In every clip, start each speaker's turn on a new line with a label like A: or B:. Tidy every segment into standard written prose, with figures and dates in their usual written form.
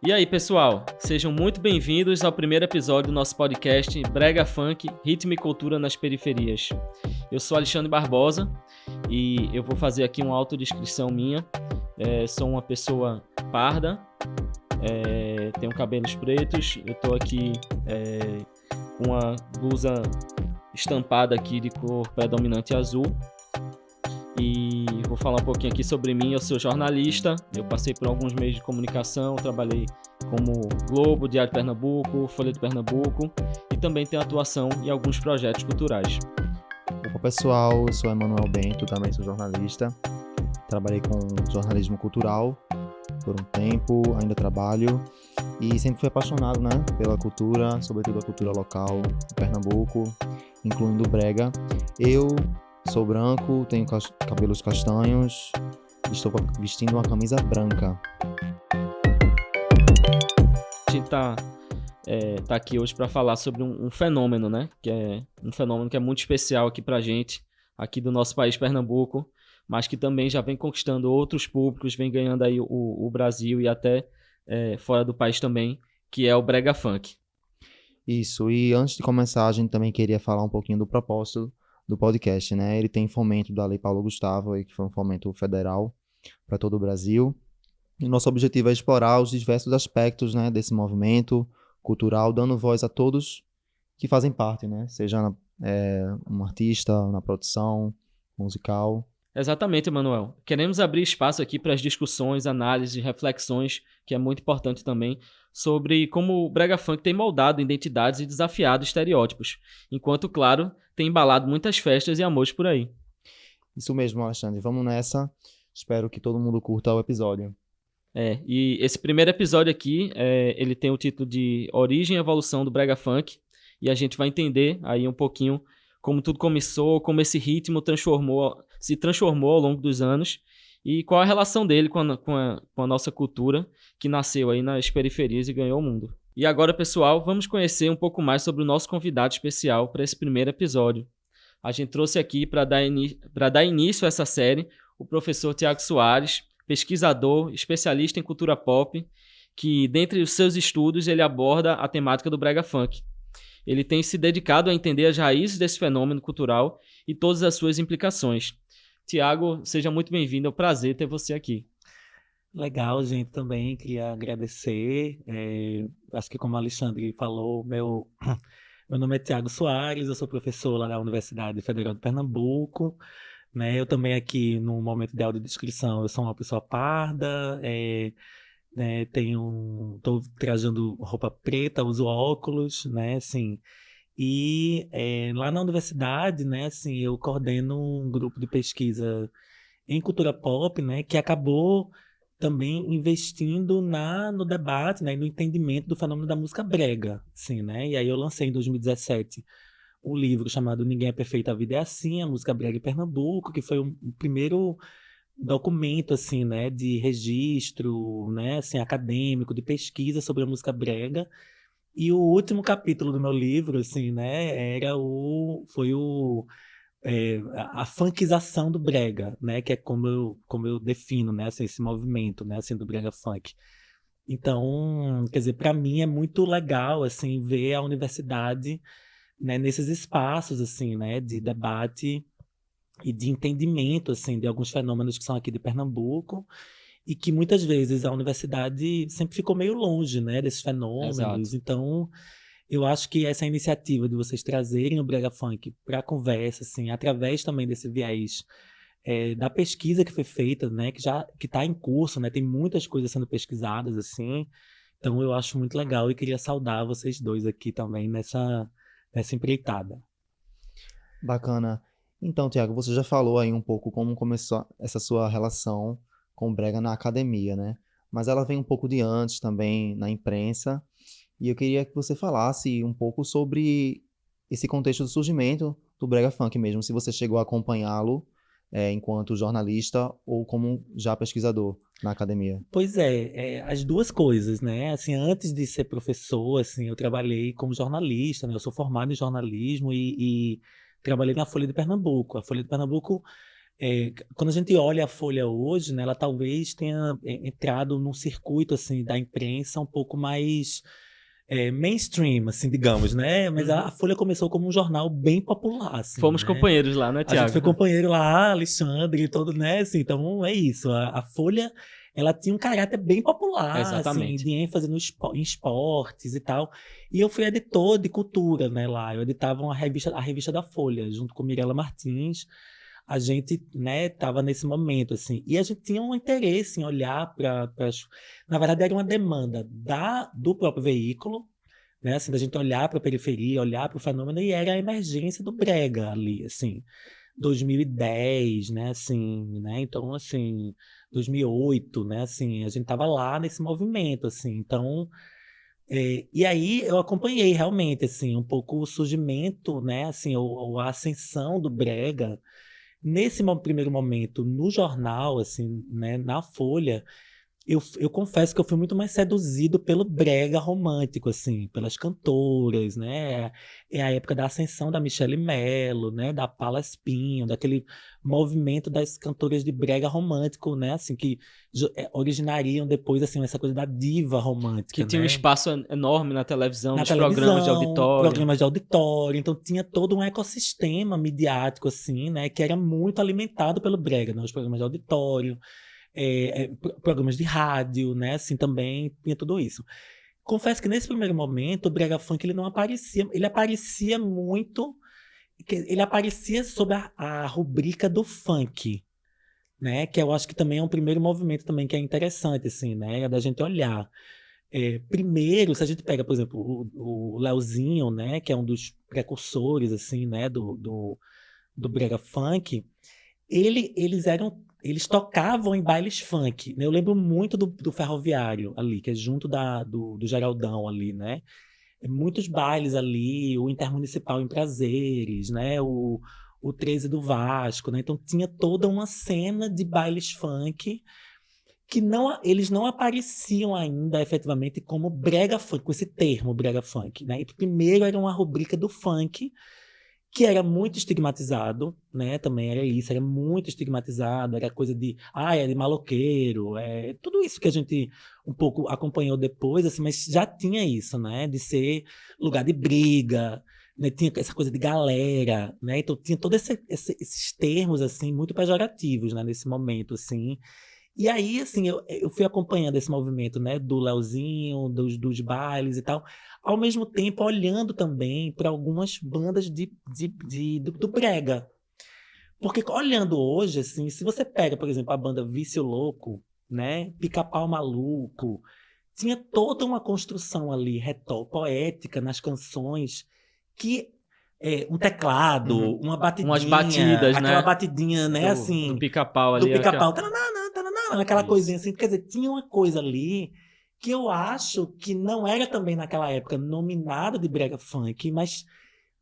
A: E aí, pessoal, sejam muito bem-vindos ao primeiro episódio do nosso podcast Brega Funk, Ritmo e Cultura nas Periferias. Eu sou Alexandre Barbosa e eu vou fazer aqui uma autodescrição minha. Sou uma pessoa parda, tenho cabelos pretos, eu tô aqui com uma blusa estampada aqui de cor predominante azul. E vou falar um pouquinho aqui sobre mim. Eu sou jornalista, eu passei por alguns meios de comunicação, trabalhei como Globo, Diário de Pernambuco, Folha de Pernambuco e também tenho atuação em alguns projetos culturais.
B: Opa pessoal, eu sou Emanuel Bento, também sou jornalista, trabalhei com jornalismo cultural por um tempo, ainda trabalho e sempre fui apaixonado, pela cultura, sobretudo a cultura local de Pernambuco, incluindo o brega. Eu sou branco, tenho cabelos castanhos, estou vestindo uma camisa branca.
A: A gente tá aqui hoje para falar sobre um fenômeno, que é um fenômeno que é muito especial aqui pra gente, aqui do nosso país, Pernambuco, mas que também já vem conquistando outros públicos, vem ganhando aí o Brasil e até fora do país também, que é o brega funk.
B: Isso, e antes de começar, a gente também queria falar um pouquinho do propósito do podcast, Ele tem fomento da Lei Paulo Gustavo, que foi um fomento federal para todo o Brasil. E nosso objetivo é explorar os diversos aspectos, desse movimento cultural, dando voz a todos que fazem parte, Seja um artista, na produção musical.
A: Exatamente, Emanuel. Queremos abrir espaço aqui para as discussões, análises, reflexões, que é muito importante também, sobre como o brega funk tem moldado identidades e desafiado estereótipos, enquanto, claro, tem embalado muitas festas e amores por aí.
B: Isso mesmo, Alexandre. Vamos nessa. Espero que todo mundo curta o episódio.
A: E esse primeiro episódio aqui, ele tem o título de Origem e Evolução do Brega Funk, e a gente vai entender aí um pouquinho como tudo começou, como esse ritmo se transformou ao longo dos anos e qual a relação dele com a nossa cultura que nasceu aí nas periferias e ganhou o mundo. E agora, pessoal, vamos conhecer um pouco mais sobre o nosso convidado especial para esse primeiro episódio. A gente trouxe aqui para dar início a essa série o professor Tiago Soares, pesquisador, especialista em cultura pop, que dentre os seus estudos ele aborda a temática do brega funk. Ele tem se dedicado a entender as raízes desse fenômeno cultural e todas as suas implicações. Tiago, seja muito bem-vindo, é um prazer ter você aqui.
C: Legal, gente, também queria agradecer. Acho que como o Alexandre falou, meu nome é Tiago Soares, eu sou professor lá na Universidade Federal de Pernambuco. Eu também aqui no momento de audiodescrição, eu sou uma pessoa parda, estou trajando roupa preta, uso óculos, assim. E lá na universidade, assim, eu coordeno um grupo de pesquisa em cultura pop, que acabou também investindo no debate, e no entendimento do fenômeno da música brega, assim, E aí eu lancei em 2017 um livro chamado Ninguém é Perfeito, a Vida é Assim, a música brega em Pernambuco, que foi o primeiro documento, assim, de registro, assim, acadêmico, de pesquisa sobre a música brega. E o último capítulo do meu livro, assim, foi a funkização do brega, que é como eu defino, assim, esse movimento, assim, do brega funk. Então, quer dizer, para mim é muito legal, assim, ver a universidade, nesses espaços, assim, de debate e de entendimento, assim, de alguns fenômenos que são aqui de Pernambuco e que muitas vezes a universidade sempre ficou meio longe, desses fenômenos.
A: Exato.
C: Então, eu acho que essa iniciativa de vocês trazerem o brega funk para a conversa, assim, através também desse viés da pesquisa que foi feita, que está em curso, tem muitas coisas sendo pesquisadas, assim. Então, eu acho muito legal e queria saudar vocês dois aqui também nessa empreitada.
B: Bacana. Então, Tiago, você já falou aí um pouco como começou essa sua relação com o brega na academia, Mas ela vem um pouco de antes também na imprensa. E eu queria que você falasse um pouco sobre esse contexto do surgimento do brega funk mesmo, se você chegou a acompanhá-lo enquanto jornalista ou como já pesquisador na academia.
C: Pois as duas coisas, Assim, antes de ser professor, assim, eu trabalhei como jornalista, Eu sou formado em jornalismo e trabalhei na Folha de Pernambuco. A Folha de Pernambuco Quando a gente olha a Folha hoje, né, ela talvez tenha entrado num circuito assim da imprensa um pouco mais mainstream, assim, digamos, né? Mas a Folha começou como um jornal bem popular, assim,
A: Fomos
C: né?
A: companheiros lá, né,
C: A gente foi
A: Tiago?
C: companheiro lá, Alexandre e todo, né? Assim, então é isso. A Folha, ela tinha um caráter bem popular, assim,
A: Exatamente.
C: de ênfase em esportes e tal. E eu fui editor de cultura, né, lá. Eu editava a revista da Folha, junto com Mirela Martins. A gente, né, tava nesse momento, assim. E a gente tinha um interesse em olhar para... Na verdade, era uma demanda do próprio veículo, né, assim, da gente olhar para a periferia, olhar para o fenômeno, e era a emergência do brega ali, assim, 2010, né, assim, né, então, assim, 2008, né, assim, a gente tava lá nesse movimento, assim, então, e aí eu acompanhei realmente, assim, um pouco o surgimento, né, assim, ou a ascensão do brega, nesse primeiro momento, no jornal, assim, né, na Folha. Eu confesso que eu fui muito mais seduzido pelo brega romântico, assim, pelas cantoras, né? É a época da ascensão da Michelle Mello, né? Da Paula Espinho, daquele movimento das cantoras de brega romântico, né? Assim, que originariam depois, assim, essa coisa da diva
A: Que
C: romântica,
A: tinha um
C: né?
A: espaço enorme na televisão,
C: Na
A: nos programas de
C: televisão,
A: auditório.
C: programas de auditório, então tinha todo um ecossistema midiático, assim, né? Que era muito alimentado pelo brega, né? Os programas de auditório, programas de rádio, né? Assim, também tinha tudo isso. Confesso que nesse primeiro momento o brega funk ele não aparecia, ele aparecia muito, ele aparecia sob a rubrica do funk, né? Que eu acho que também é um primeiro movimento também que é interessante, assim, né? É da gente olhar. Primeiro, se a gente pega, por exemplo, o Leozinho, né? Que é um dos precursores, assim, né? Do brega funk. Eles tocavam em bailes funk, né? Eu lembro muito do Ferroviário ali, que é junto do Geraldão ali, né? Muitos bailes ali, o Intermunicipal em Prazeres, né? O 13 do Vasco, né? Então tinha toda uma cena de bailes funk que eles não apareciam ainda efetivamente como brega funk, com esse termo brega funk, né? E primeiro era uma rubrica do funk, que era muito estigmatizado, né? Também era isso, era muito estigmatizado, era coisa de, é de maloqueiro, tudo isso que a gente um pouco acompanhou depois, assim, mas já tinha isso, né? De ser lugar de briga, né? Tinha essa coisa de galera, né? Então tinha todos esses termos, assim, muito pejorativos, né? Nesse momento, assim. E aí, assim, eu fui acompanhando esse movimento, né, do Leozinho, dos bailes e tal, ao mesmo tempo olhando também para algumas bandas do brega. Porque olhando hoje, assim, se você pega, por exemplo, a banda Vício Louco, né, Pica-Pau Maluco, tinha toda uma construção ali, poética nas canções, que um teclado,
A: Uhum.
C: uma
A: Umas
C: batidinha,
A: batidas,
C: aquela
A: né?
C: batidinha, né,
A: Do
C: assim,
A: pica-pau
C: do
A: ali.
C: pica-pau, tananana, tananana, aquela
A: Isso.
C: coisinha assim. Quer dizer, tinha uma coisa ali que eu acho que não era também naquela época nominado de brega funk, mas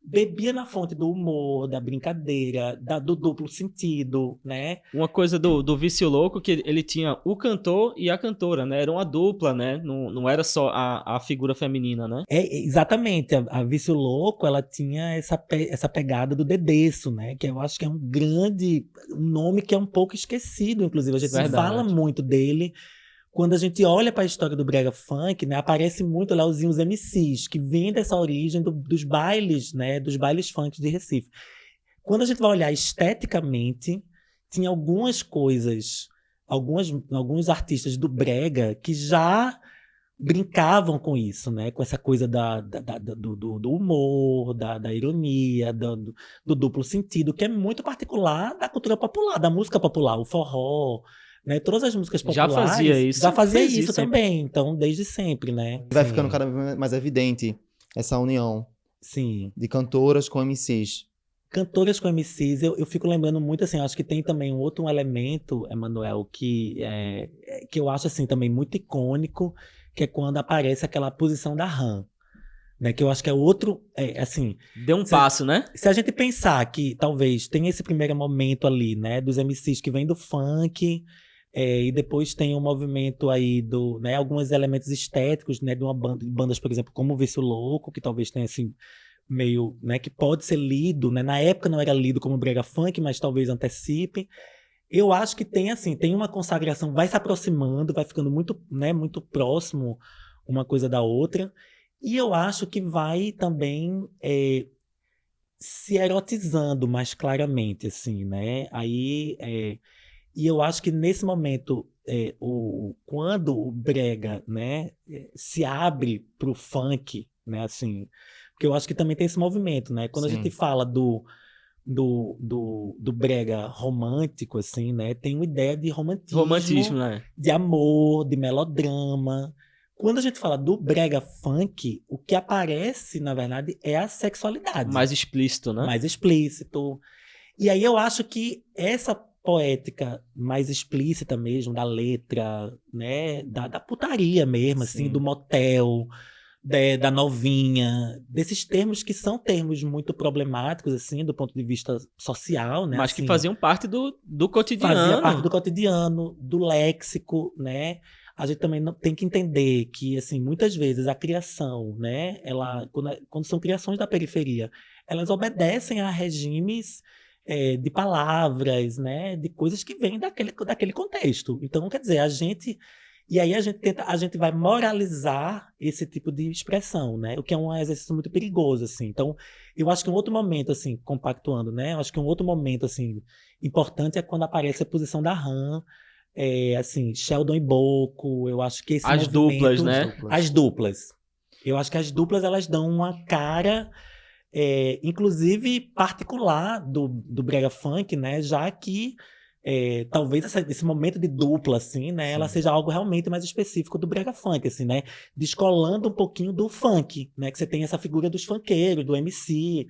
C: bebia na fonte do humor, da brincadeira, do duplo sentido, né?
A: Uma coisa do Vício Louco, que ele tinha o cantor e a cantora, né? Era uma dupla, né? Não era só a figura feminina, né?
C: Exatamente, a Vício Louco, ela tinha essa pegada do Dedeço, né? Que eu acho que é um nome que é um pouco esquecido, inclusive. A gente não fala
A: Verdade.
C: muito dele. Quando a gente olha para a história do brega funk, né, aparece muito lá os MCs, que vêm dessa origem dos bailes, né, dos bailes funk de Recife. Quando a gente vai olhar esteticamente, tinha algumas coisas, alguns artistas do brega que já brincavam com isso, né, com essa coisa do humor, da ironia, do duplo sentido, que é muito particular da cultura popular, da música popular, o forró, né? Todas as músicas
A: Já fazia
C: populares já
A: isso,
C: fazia
A: fez
C: isso
A: isso sempre.
C: também, então desde sempre, né?
B: Vai ficando
C: Sim,
B: cada vez mais evidente essa união
C: sim.
B: de cantoras com MCs.
C: Cantoras com MCs, eu fico lembrando muito assim, acho que tem também um outro elemento, Emanuel, que eu acho assim também muito icônico, que é quando aparece aquela posição da RAM, né? Que eu acho que é outro, assim,
A: Deu um
C: se,
A: passo, né?
C: se a gente pensar que talvez tem esse primeiro momento ali, né, dos MCs que vem do funk, e depois tem um movimento aí né, alguns elementos estéticos, né, de uma bandas, por exemplo, como o Vício Louco, que talvez tenha assim meio, né, que pode ser lido, né, na época não era lido como brega funk, mas talvez antecipe. Eu acho que tem assim, tem uma consagração, vai se aproximando, vai ficando muito, né, muito próximo uma coisa da outra. E eu acho que vai também se erotizando mais claramente, assim, né? E eu acho que nesse momento, quando o brega, né, se abre para o funk, né, assim, porque eu acho que também tem esse movimento, né? Quando a gente
B: Sim,
C: fala do brega romântico, assim, né? Tem uma ideia de
A: Romantismo,
C: romantismo,
A: né?
C: de amor, de melodrama. Quando a gente fala do brega funk, o que aparece, na verdade, é a sexualidade,
A: Mais explícito, né?
C: mais explícito. E aí eu acho que essa poética mais explícita mesmo, da letra, né? Da putaria mesmo, assim, do
B: sim.
C: motel, da novinha, desses termos que são termos muito problemáticos, assim, do ponto de vista social, né?
A: Mas que
C: Assim,
A: faziam parte do
C: fazia parte
A: cotidiano.
C: do cotidiano, do léxico, né? A gente também tem que entender que, assim, muitas vezes a criação, né? Quando são criações da periferia, elas obedecem a regimes de palavras, né? De coisas que vêm daquele contexto. Então, quer dizer, e aí a gente vai moralizar esse tipo de expressão, né? O que é um exercício muito perigoso, assim. Então, eu acho que um outro momento, assim, compactuando, né? Eu acho que um outro momento, assim, importante é quando aparece a posição da Han, assim, Sheldon e Boco. Eu acho que esse
A: As duplas,
C: movimento,
B: As
A: né?
C: as
B: duplas.
C: duplas. Eu acho que as duplas elas dão uma cara, inclusive particular do brega funk, né? Já que talvez esse momento de dupla, assim, né? Ela
B: Sim.
C: seja algo realmente mais específico do brega funk, assim, né? Descolando um pouquinho do funk, né? Que você tem essa figura dos funkeiros, do MC.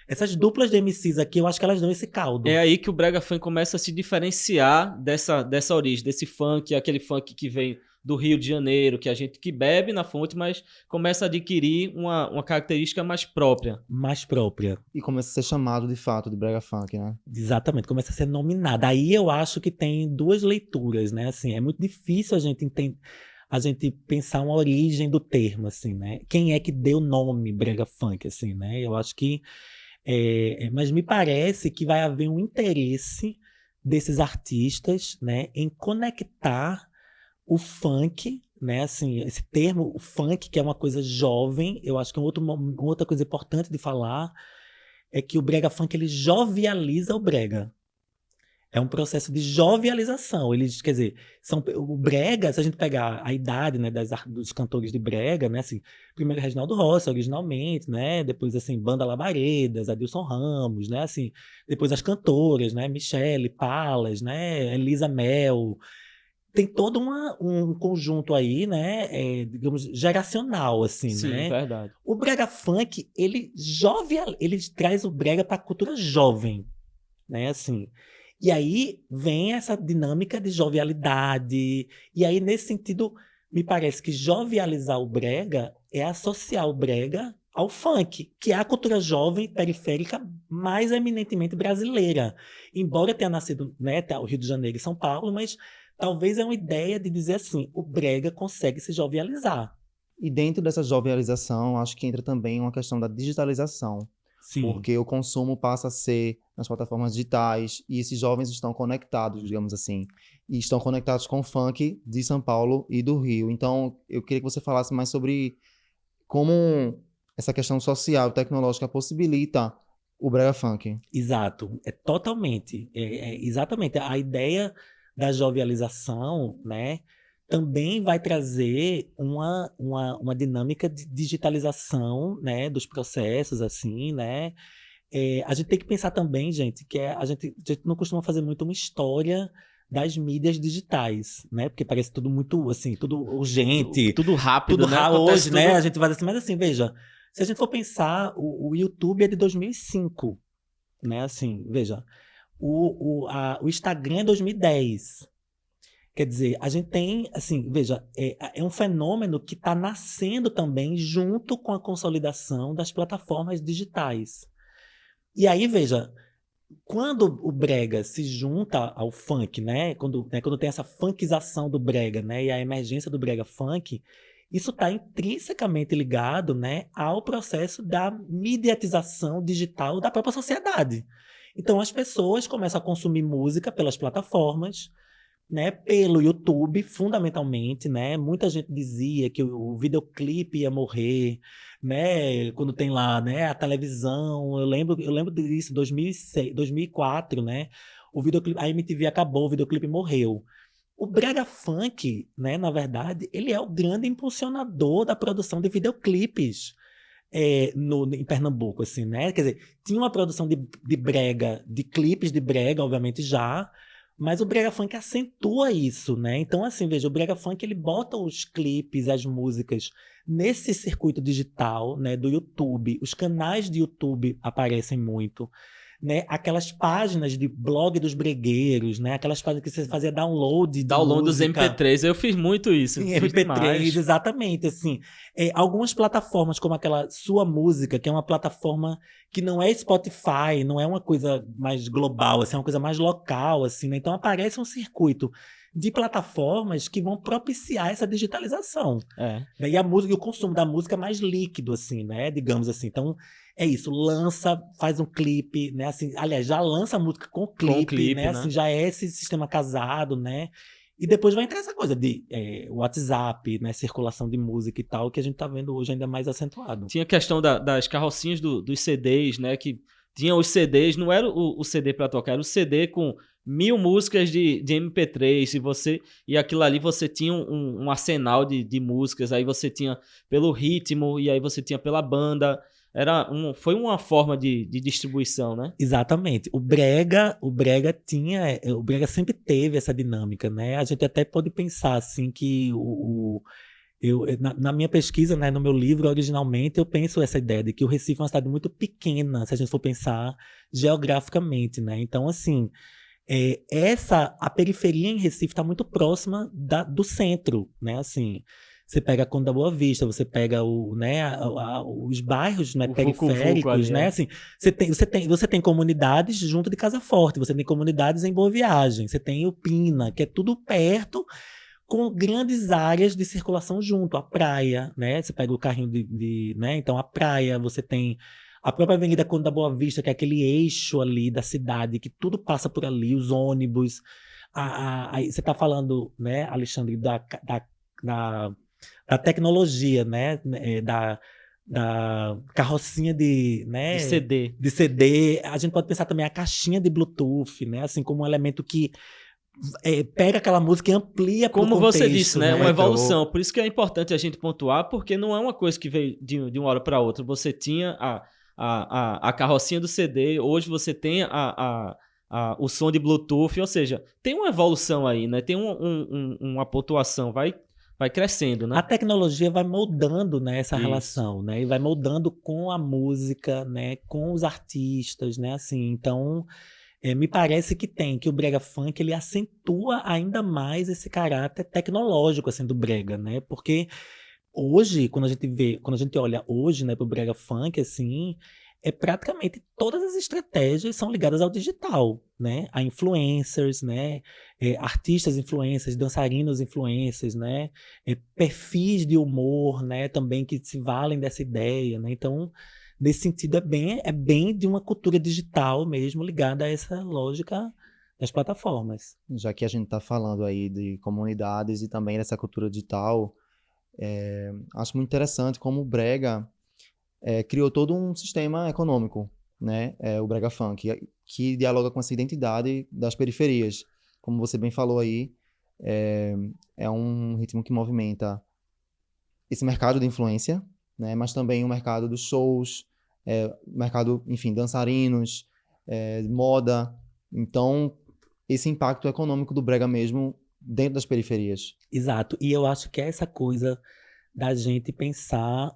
C: Essas duplas de MCs aqui, eu acho que elas dão esse
A: É
C: caldo.
A: aí que o brega funk começa a se diferenciar dessa origem, desse funk, aquele funk que vem do Rio de Janeiro, que a gente que bebe na fonte, mas começa a adquirir uma característica mais própria.
C: Mais própria.
B: E começa a ser chamado de fato de brega funk, né?
C: Exatamente, começa a ser nominada. Aí eu acho que tem duas leituras, né? Assim, é muito difícil a gente pensar uma origem do termo, assim, né? Quem é que deu o nome brega funk, assim, né? Eu acho que, mas me parece que vai haver um interesse desses artistas, né, em conectar o funk, né? Assim, esse termo, o funk, que é uma coisa jovem. Eu acho que uma outra coisa importante de falar é que o brega funk ele jovializa o brega. É um processo de jovialização. Eles, quer dizer, o brega, se a gente pegar a idade, né, dos cantores de brega, né, assim, primeiro Reginaldo Rossi, originalmente, né, depois assim Banda Labaredas, Adilson Ramos, né, assim, depois as cantoras, né, Michele, Palas, né, Elisa Mel, tem todo um conjunto aí, né, digamos, geracional, assim,
A: Sim,
C: né.
A: verdade.
C: O brega funk, ele traz o brega para a cultura jovem, né, assim. E aí vem essa dinâmica de jovialidade. E aí, nesse sentido, me parece que jovializar o brega é associar o brega ao funk, que é a cultura jovem periférica mais eminentemente brasileira. Embora tenha nascido, né, o Rio de Janeiro e São Paulo, mas talvez é uma ideia de dizer assim, o brega consegue se jovializar.
B: E dentro dessa jovialização, acho que entra também uma questão da digitalização,
C: Sim,
B: porque o consumo passa a ser nas plataformas digitais e esses jovens estão conectados, digamos assim, e estão conectados com o funk de São Paulo e do Rio. Então, eu queria que você falasse mais sobre como essa questão social e tecnológica possibilita o brega funk.
C: exato. É totalmente. Exatamente. A ideia da jovialização, né, também vai trazer uma dinâmica de digitalização, né, dos processos, assim, né. A gente tem que pensar também, gente, que a gente não costuma fazer muito uma história das mídias digitais, né? Porque parece tudo muito, assim, tudo urgente,
A: Tudo rápido, né?
C: hoje,
A: Acontece
C: né? A
A: tudo.
C: gente faz assim, mas assim, veja, se a gente for pensar, o YouTube é de 2005, né? Assim, veja, o Instagram é 2010. Quer dizer, a gente tem, assim, veja, é um fenômeno que está nascendo também junto com a consolidação das plataformas digitais. E aí, veja, quando o brega se junta ao funk, quando tem essa funkização do brega, né, e a emergência do brega funk, isso está intrinsecamente ligado, né, ao processo da mediatização digital da própria sociedade. Então as pessoas começam a consumir música pelas plataformas, né, pelo YouTube, fundamentalmente, né? Muita gente dizia que o videoclipe ia morrer, né? Quando tem lá, né, a televisão. Eu lembro disso, 2006, 2004, né? O videoclipe, a MTV acabou, o videoclipe morreu. O brega funk, né, na verdade, ele é o grande impulsionador da produção de videoclipes em Pernambuco, assim, né? Quer dizer, tinha uma produção de brega, de clipes de brega, obviamente já, mas o brega funk acentua isso, né? Então, assim, veja, o brega funk ele bota os clipes, as músicas nesse circuito digital, né, do YouTube. Os canais de YouTube aparecem muito, né? Aquelas páginas de blog dos bregueiros, né? Aquelas páginas que você fazia download de
A: Download dos
C: música.
A: MP3, eu fiz muito isso,
C: Em
A: fiz
C: MP3,
A: demais.
C: exatamente, assim. Algumas plataformas, como aquela Sua Música, que é uma plataforma que não é Spotify, não é uma coisa mais global, assim, é uma coisa mais local, assim, né? Então aparece um circuito de plataformas que vão propiciar essa digitalização.
A: É.
C: Né? E a música, e o consumo da música é mais líquido, assim, né? Digamos assim. Então, é isso, lança, faz um clipe, né? Assim, aliás, já lança a música com clipe,
A: clipe,
C: né?
A: né?
C: Assim, já é esse sistema casado, né? E depois vai entrar essa coisa de WhatsApp, né? Circulação de música e tal, que a gente tá vendo hoje ainda mais acentuado.
A: Tinha a questão das carrocinhas dos CDs, né? Que tinha os CDs, não era o CD para tocar, era o CD com 1000 músicas de MP3, e aquilo ali você tinha um arsenal de músicas, aí você tinha pelo ritmo, e aí você tinha pela banda. Foi uma forma de distribuição, né?
C: Exatamente. O Brega sempre teve essa dinâmica, né? A gente até pode pensar assim que na minha pesquisa, né, no meu livro, originalmente, eu penso essa ideia de que o Recife é uma cidade muito pequena, se a gente for pensar geograficamente, né? Então, assim, a periferia em Recife está muito próxima do centro, né? Assim, você pega a Conde da Boa Vista, você pega os bairros, né,
A: O Vucu-Vucu
C: periféricos,
A: ali,
C: né?
A: é.
C: Assim, você tem comunidades junto de Casa Forte, você tem comunidades em Boa Viagem, você tem o Pina, que é tudo perto, com grandes áreas de circulação junto, a praia, né? Você pega o carrinho né? Então a praia, você tem a própria Avenida Conde da Boa Vista, que é aquele eixo ali da cidade, que tudo passa por ali, os ônibus. Você está falando, né, Alexandre, da tecnologia, né? Da carrocinha né,
A: De CD.
C: de CD. A gente pode pensar também a caixinha de Bluetooth, né? Assim como um elemento que pega aquela música e amplia para o
A: Como
C: contexto,
A: você disse, né?
C: né?
A: Uma evolução. Por isso que é importante a gente pontuar, porque não é uma coisa que veio de uma hora para outra. Você tinha a carrocinha do CD, hoje você tem o som de Bluetooth, ou seja, tem uma evolução aí, né? Tem uma pontuação, vai crescendo, né?
C: A tecnologia vai moldando, né, essa
A: Isso.
C: relação, né? E vai moldando com a música, né? Com os artistas, né? Assim, então, me parece que o brega funk ele acentua ainda mais esse caráter tecnológico, assim, do brega, né? Porque hoje, quando a gente olha hoje, né, pro brega funk, assim, praticamente todas as estratégias são ligadas ao digital, né? A influencers, né? Artistas influencers, dançarinos influencers, né? Perfis de humor, né? Também que se valem dessa ideia, né? Então, nesse sentido, é bem de uma cultura digital mesmo, ligada a essa lógica das plataformas.
B: Já que a gente está falando aí de comunidades e também dessa cultura digital, acho muito interessante como o Brega criou todo um sistema econômico, né? O Brega Funk, que dialoga com essa identidade das periferias. Como você bem falou aí, é um ritmo que movimenta esse mercado de influência, né? Mas também o mercado dos shows, mercado, enfim, dançarinos, moda. Então, esse impacto econômico do Brega mesmo dentro das periferias.
C: Exato. E eu acho que é essa coisa da gente pensar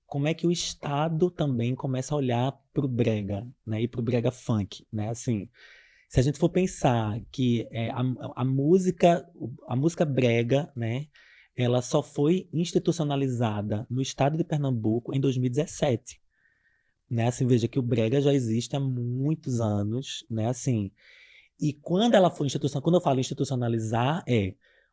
C: como é que o Estado também começa a olhar para o brega, né? E para o brega funk, né? Assim, se a gente for pensar que a música brega, né? Ela só foi institucionalizada no estado de Pernambuco em 2017. Né? Assim, veja que o brega já existe há muitos anos, né? Assim, e quando ela foi quando eu falo institucionalizar,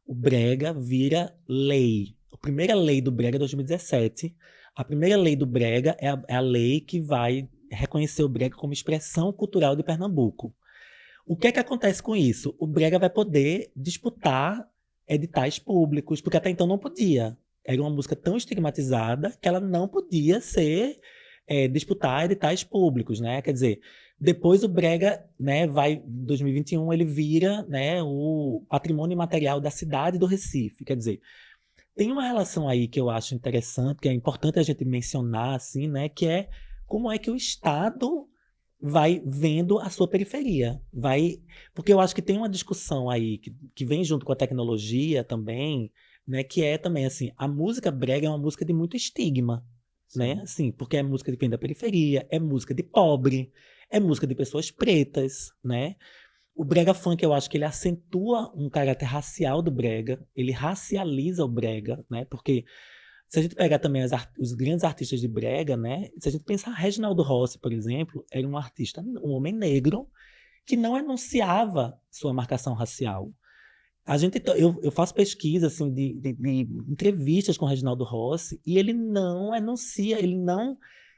C: o brega vira lei. A primeira lei do brega é 2017. A primeira lei do brega é a lei que vai reconhecer o brega como expressão cultural de Pernambuco. O que é que acontece com isso? O brega vai poder disputar editais públicos, porque até então não podia. Era uma música tão estigmatizada que ela não podia disputar editais públicos, né? Quer dizer, depois o brega, né, em 2021, ele vira, né, o patrimônio imaterial da cidade do Recife. Quer dizer, tem uma relação aí que eu acho interessante, que é importante a gente mencionar, assim, né, que é como é que o Estado vai vendo a sua periferia. Porque eu acho que tem uma discussão aí que vem junto com a tecnologia também, né, que é também assim, a música brega é uma música de muito estigma, né? Assim, porque é música de quem é da periferia, é música de pobre, é música de pessoas pretas, né? O brega funk, eu acho que ele acentua um caráter racial do brega, ele racializa o brega, né? Porque se a gente pegar também os grandes artistas de brega, né? Se a gente pensar, Reginaldo Rossi, por exemplo, era um artista, um homem negro, que não enunciava sua marcação racial. Eu faço pesquisa assim, de entrevistas com o Reginaldo Rossi e ele não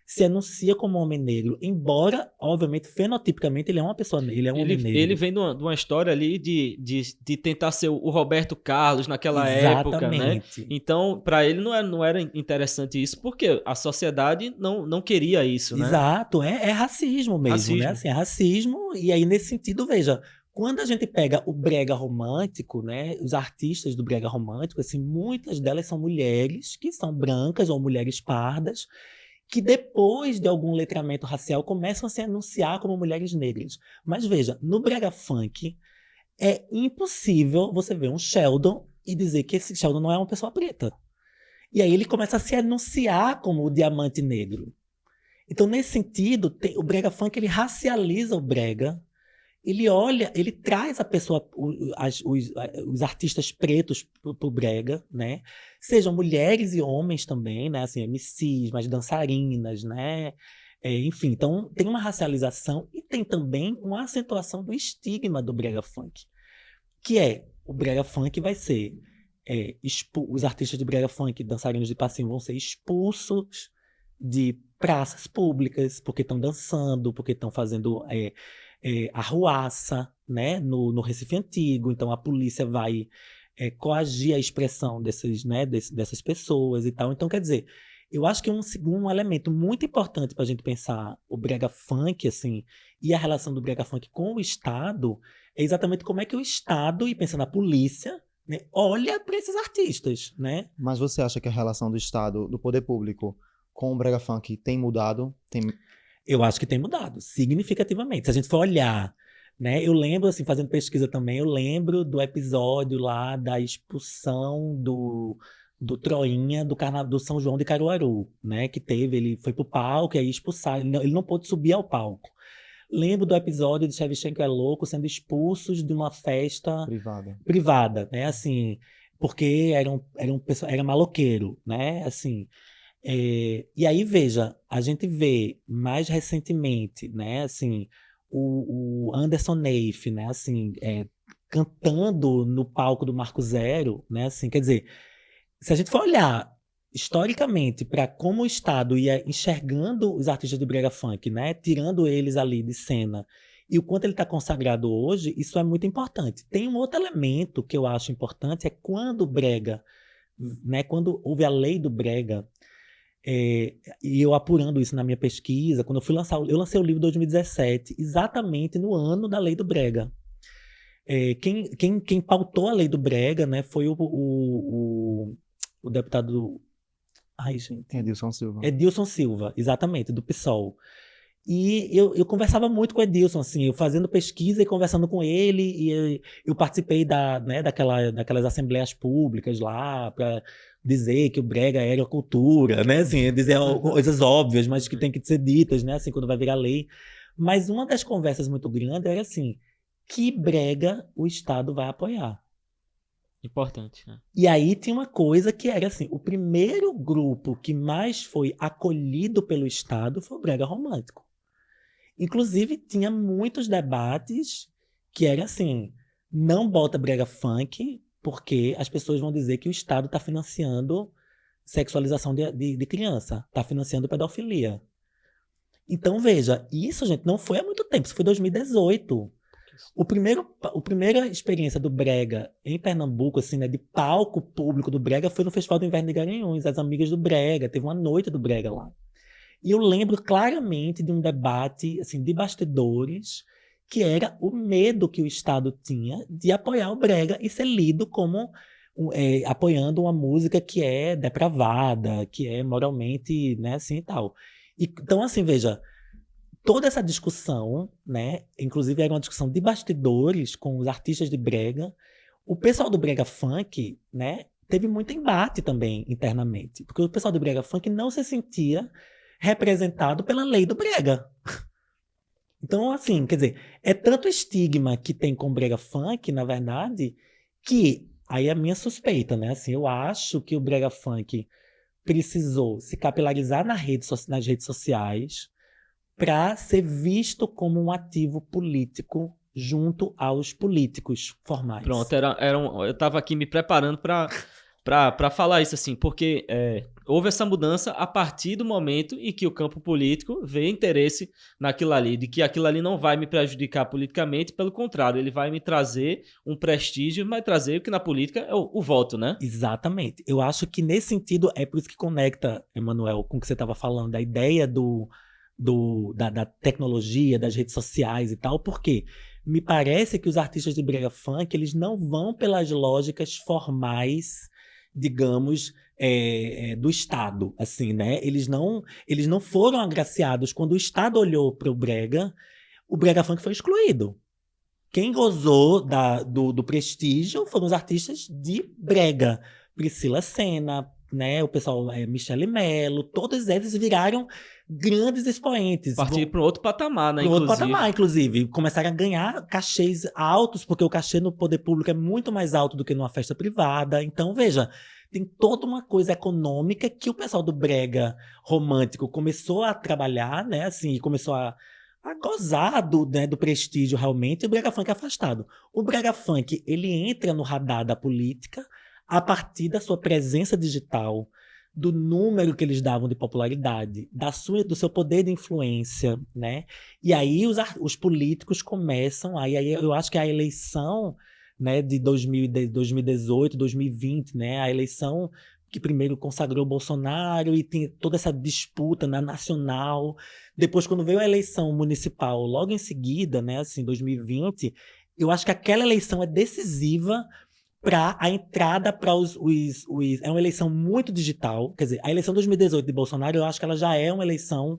C: se enuncia como homem negro, embora, obviamente, fenotipicamente ele é uma pessoa, ele é um homem negro.
A: Ele vem de uma história ali de tentar ser o Roberto Carlos naquela época, né? Então, para ele não era interessante isso, porque a sociedade não queria isso, né?
C: Exato, é racismo mesmo, né? Assim, é racismo, e aí nesse sentido, veja, quando a gente pega o brega romântico, né, os artistas do brega romântico, assim, muitas delas são mulheres que são brancas ou mulheres pardas, que depois de algum letramento racial começam a se anunciar como mulheres negras. Mas veja, no brega funk é impossível você ver um Sheldon e dizer que esse Sheldon não é uma pessoa preta. E aí ele começa a se anunciar como o diamante negro. Então, nesse sentido, o brega funk ele racializa o brega. Ele traz a pessoa, os artistas pretos pro brega, né? Sejam mulheres e homens também, né? Assim, MCs, mas dançarinas, né? Enfim, então tem uma racialização e tem também uma acentuação do estigma do brega funk, que é o brega funk vai ser os artistas de brega funk, dançarinos de passinho, vão ser expulsos de praças públicas porque estão dançando, porque estão fazendo arruaça, né, no Recife Antigo. Então a polícia vai coagir a expressão dessas pessoas e tal. Então, quer dizer, eu acho que um elemento muito importante para a gente pensar o brega funk, assim, e a relação do brega funk com o Estado é exatamente como é que o Estado, e pensando na polícia, né, olha para esses artistas, né?
B: Mas você acha que a relação do Estado, do poder público, com o brega funk tem mudado?
C: Eu acho que tem mudado significativamente. Se a gente for olhar, né? Eu lembro, assim, fazendo pesquisa também, eu lembro do episódio lá da expulsão do Troinha do São João de Caruaru, né? Que teve, ele foi pro palco e aí expulsaram, ele não pôde subir ao palco. Lembro do episódio de Shevchenko é Louco sendo expulsos de uma festa privada, né? Assim, porque era maloqueiro, né? Assim, e aí, veja, a gente vê mais recentemente, né, assim, o Anderson Neif, né, assim, cantando no palco do Marco Zero, né, assim, quer dizer, se a gente for olhar historicamente para como o Estado ia enxergando os artistas do brega funk, né, tirando eles ali de cena, e o quanto ele está consagrado hoje, isso é muito importante. Tem um outro elemento que eu acho importante, é quando o brega, né, quando houve a lei do brega. E eu apurando isso na minha pesquisa, quando eu lancei o livro em 2017, exatamente no ano da Lei do Brega. Quem pautou a Lei do Brega, né, foi o deputado. Ai, gente.
B: Edilson Silva.
C: Edilson Silva, exatamente, do PSOL. E eu conversava muito com o Edilson, assim, eu fazendo pesquisa e conversando com ele, e eu participei daquelas assembleias públicas lá, para dizer que o brega era cultura, né, assim, dizer coisas óbvias, mas que tem que ser ditas, né, assim, quando vai virar lei. Mas uma das conversas muito grandes era assim, que brega o Estado vai apoiar?
A: Importante, né?
C: E aí tinha uma coisa que era assim, o primeiro grupo que mais foi acolhido pelo Estado foi o brega romântico. Inclusive, tinha muitos debates que era assim, não bota brega funk porque as pessoas vão dizer que o Estado está financiando sexualização de criança, está financiando pedofilia. Então, veja, isso, gente, não foi há muito tempo, isso foi 2018. A primeira experiência do Brega em Pernambuco, assim, né, de palco público do Brega, foi no Festival do Inverno de Garanhuns, as amigas do Brega, teve uma noite do Brega lá. E eu lembro claramente de um debate, assim, de bastidores, que era o medo que o Estado tinha de apoiar o Brega e ser lido como apoiando uma música que é depravada, que é moralmente, né, assim e tal. Então, assim, veja, toda essa discussão, né, inclusive era uma discussão de bastidores com os artistas de Brega. O pessoal do Brega Funk, né, teve muito embate também internamente, porque o pessoal do Brega Funk não se sentia representado pela lei do Brega. Então, assim, quer dizer, é tanto estigma que tem com o Brega Funk, na verdade, que aí é a minha suspeita, né? Assim, eu acho que o Brega Funk precisou se capilarizar nas redes sociais para ser visto como um ativo político junto aos políticos formais.
A: Pronto, eu estava aqui me preparando para falar isso, assim, porque houve essa mudança a partir do momento em que o campo político vê interesse naquilo ali, de que aquilo ali não vai me prejudicar politicamente, pelo contrário, ele vai me trazer um prestígio, vai trazer o que na política é o voto, né?
C: Exatamente. Eu acho que nesse sentido, é por isso que conecta, Emanuel, com o que você estava falando, da ideia da tecnologia, das redes sociais e tal, porque me parece que os artistas de Brega Funk, eles não vão pelas lógicas formais, digamos, do Estado, assim, né? Eles não foram agraciados. Quando o Estado olhou para o Brega Funk foi excluído. Quem gozou do prestígio foram os artistas de Brega. Priscila Senna, né? O pessoal, Michele Mello, todos eles viraram grandes expoentes.
A: Partir para um outro patamar, né?
C: Para outro patamar, inclusive. Começaram a ganhar cachês altos, porque o cachê no poder público é muito mais alto do que numa festa privada. Então, veja, tem toda uma coisa econômica que o pessoal do Brega romântico começou a trabalhar, né? Assim, começou a gozar do prestígio realmente, e o Brega Funk é afastado. O Brega Funk, ele entra no radar da política a partir da sua presença digital, do número que eles davam de popularidade, do seu poder de influência, né? E aí os políticos começam, aí eu acho que a eleição, né, de 2018, 2020, né, a eleição que primeiro consagrou o Bolsonaro e tem toda essa disputa na nacional. Depois, quando veio a eleição municipal, logo em seguida, né, assim, 2020, eu acho que aquela eleição é decisiva para a entrada para é uma eleição muito digital. Quer dizer, a eleição de 2018 de Bolsonaro, eu acho que ela já é uma eleição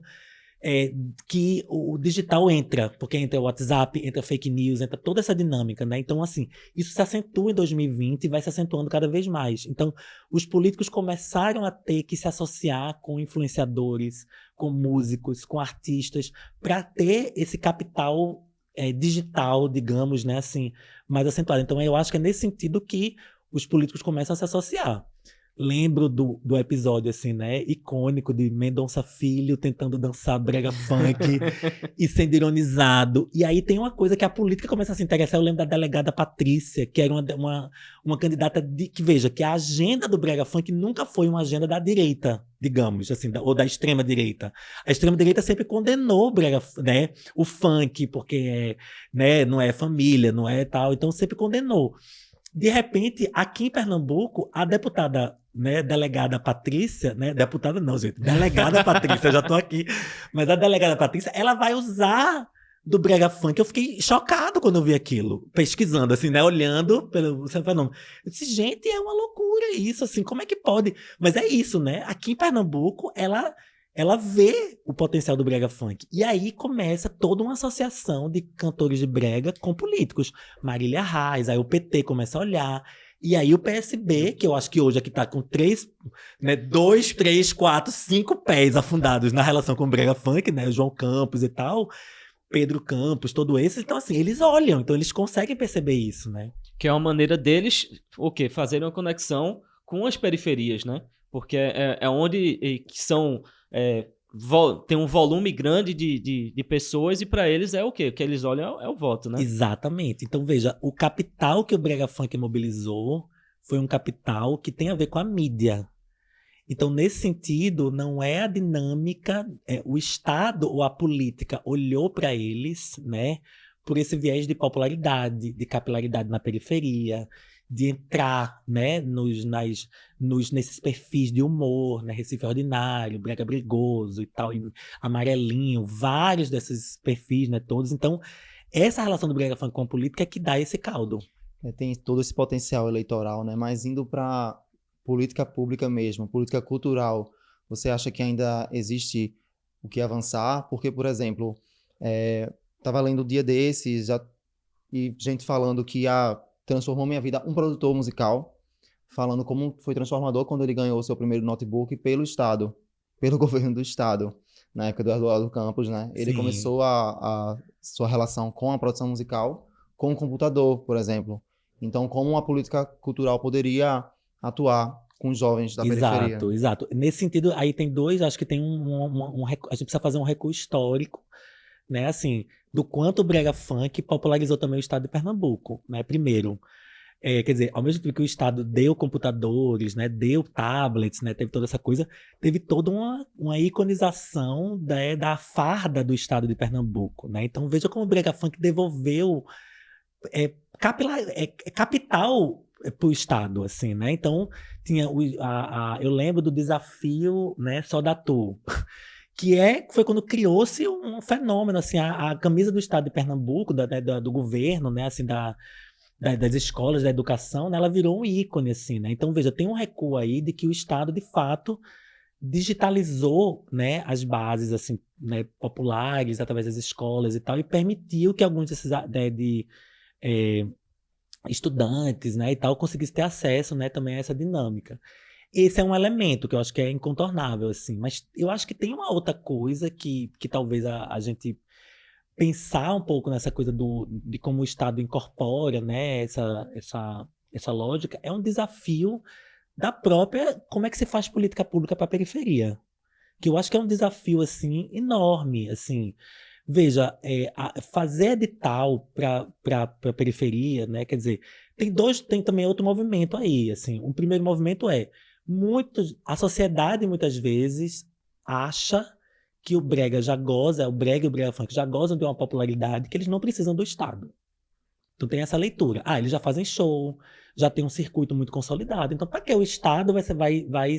C: que o digital entra, porque entra o WhatsApp, entra fake news, entra toda essa dinâmica, né? Então, assim, isso se acentua em 2020 e vai se acentuando cada vez mais. Então, os políticos começaram a ter que se associar com influenciadores, com músicos, com artistas, para ter esse capital digital, digamos, né, assim, mais acentuado. Então, eu acho que é nesse sentido que os políticos começam a se associar. Lembro do episódio, assim, né, icônico de Mendonça Filho tentando dançar brega funk e sendo ironizado. E aí tem uma coisa que a política começa a se interessar. Eu lembro da delegada Patrícia, que era uma candidata que, veja, que a agenda do brega funk nunca foi uma agenda da direita, digamos, assim, ou da extrema direita. A extrema direita sempre condenou o brega, né, o funk, porque né, não é família, não é tal, então sempre condenou. De repente, aqui em Pernambuco, a deputada, né, delegada Patrícia, né, deputada não, gente, delegada Patrícia, já tô aqui, mas a delegada Patrícia, ela vai usar do brega funk. Eu fiquei chocado quando eu vi aquilo, pesquisando, assim, né, olhando pelo fenômeno. Eu disse, gente, é uma loucura isso, assim, como é que pode? Mas é isso, né, aqui em Pernambuco, ela vê o potencial do brega funk. E aí começa toda uma associação de cantores de brega com políticos. Marília Reis, aí o PT começa a olhar. E aí o PSB, que eu acho que hoje aqui está com 2, 3, 4, 5 pés afundados na relação com o brega funk, né? João Campos e tal, Pedro Campos, todo esse. Então, assim, eles olham, então eles conseguem perceber isso, né?
A: Que é uma maneira deles, fazerem uma conexão com as periferias, né? Porque é onde que são... tem um volume grande de pessoas e para eles é o quê? O que eles olham é o voto, né?
C: Exatamente. Então, veja, o capital que o brega funk mobilizou foi um capital que tem a ver com a mídia. Então, nesse sentido, não é a dinâmica, o Estado ou a política olhou para eles, né, por esse viés de popularidade, de capilaridade na periferia, de entrar, né, nesses perfis de humor, né, Recife Ordinário, Brega Bregoso e tal, e Amarelinho, vários desses perfis, né, todos. Então, essa relação do Brega Funk com a política é que dá esse caldo.
B: Tem todo esse potencial eleitoral, né? Mas indo para política pública mesmo, política cultural, você acha que ainda existe o que avançar? Porque, por exemplo, estava lendo um dia desses e gente falando que transformou minha vida um produtor musical, falando como foi transformador quando ele ganhou o seu primeiro notebook pelo Estado, pelo governo do Estado, na época do Eduardo Campos, né? Ele
C: Sim.
B: começou a sua relação com a produção musical com o computador, por exemplo. Então, como uma política cultural poderia atuar com os jovens da periferia?
C: Exato. Nesse sentido, aí tem dois, acho que tem a gente precisa fazer um recuo histórico, né, assim, do quanto o brega funk popularizou também o estado de Pernambuco, né, primeiro. Quer dizer, ao mesmo tempo que o Estado deu computadores, né, deu tablets, né, teve toda essa coisa, teve toda uma iconização da farda do Estado de Pernambuco, né? Então veja como o brega funk devolveu capital para o Estado, assim, né? Então tinha eu lembro do desafio, né, Só da Tu, que foi quando criou-se um fenômeno, assim, a camisa do Estado de Pernambuco, do governo, né, assim, das escolas, da educação, né, ela virou um ícone, assim, né? Então, veja, tem um recuo aí de que o Estado, de fato, digitalizou, né, as bases, assim, né, populares, através das escolas e tal, e permitiu que alguns desses estudantes, né, e tal, conseguissem ter acesso, né, também a essa dinâmica. Esse é um elemento que eu acho que é incontornável, assim, mas eu acho que tem uma outra coisa que talvez a gente pensar um pouco nessa coisa de como o Estado incorpora, né, essa lógica, é um desafio da própria, como é que se faz política pública para a periferia, que eu acho que é um desafio, assim, enorme, assim. Veja, fazer edital para a periferia, né, quer dizer, tem também outro movimento aí, assim. Um primeiro movimento a sociedade muitas vezes acha que o brega o brega e o brega funk já gozam de uma popularidade que eles não precisam do Estado. Então tem essa leitura. Eles já fazem show, já tem um circuito muito consolidado. Então, para que o Estado vai